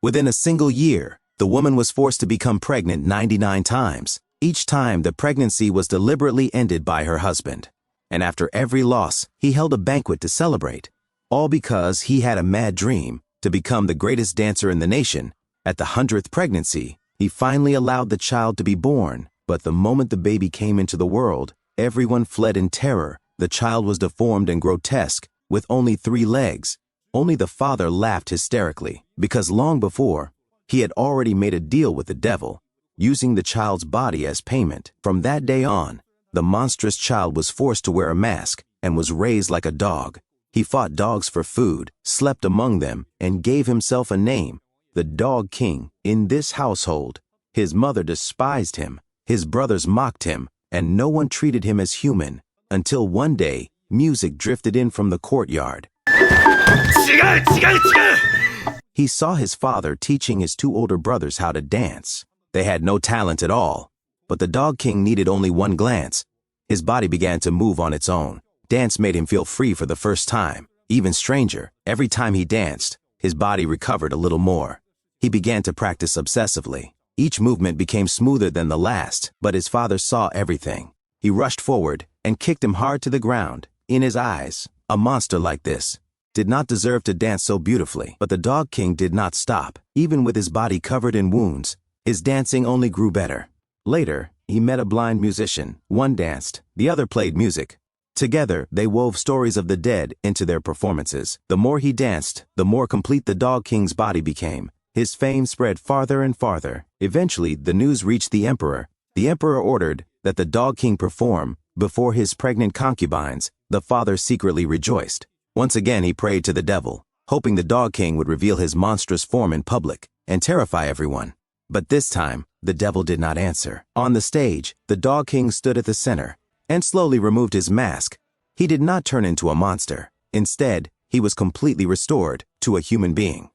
Within a single year, the woman was forced to become pregnant 99 times. Each time, the pregnancy was deliberately ended by her husband. And after every loss, he held a banquet to celebrate. All because he had a mad dream to become the greatest dancer in the nation. At the 100th pregnancy, he finally allowed the child to be born. But the moment the baby came into the world, everyone fled in terror. The child was deformed and grotesque, with only 3 legs. Only the father laughed hysterically, because long before, he had already made a deal with the devil, using the child's body as payment. From that day on, the monstrous child was forced to wear a mask and was raised like a dog. He fought dogs for food, slept among them, and gave himself a name, the Dog King. In this household, his mother despised him, his brothers mocked him, and no one treated him as human, until one day, music drifted in from the courtyard. He saw his father teaching his 2 older brothers how to dance. They had no talent at all, but the Dog King needed only one glance. His body began to move on its own. Dance made him feel free for the first time. Even stranger, every time he danced, his body recovered a little more. He began to practice obsessively. Each movement became smoother than the last, but his father saw everything. He rushed forward and kicked him hard to the ground. In his eyes, a monster like this did not deserve to dance so beautifully. But the Dog King did not stop. Even with his body covered in wounds, his dancing only grew better. Later, he met a blind musician. One danced, the other played music. Together, they wove stories of the dead into their performances. The more he danced, the more complete the Dog King's body became. His fame spread farther and farther. Eventually, the news reached the emperor. The emperor ordered that the Dog King perform before his pregnant concubines. The father secretly rejoiced. Once again, he prayed to the devil, hoping the Dog King would reveal his monstrous form in public and terrify everyone. But this time, the devil did not answer. On the stage, the Dog King stood at the center and slowly removed his mask. He did not turn into a monster. Instead, he was completely restored to a human being.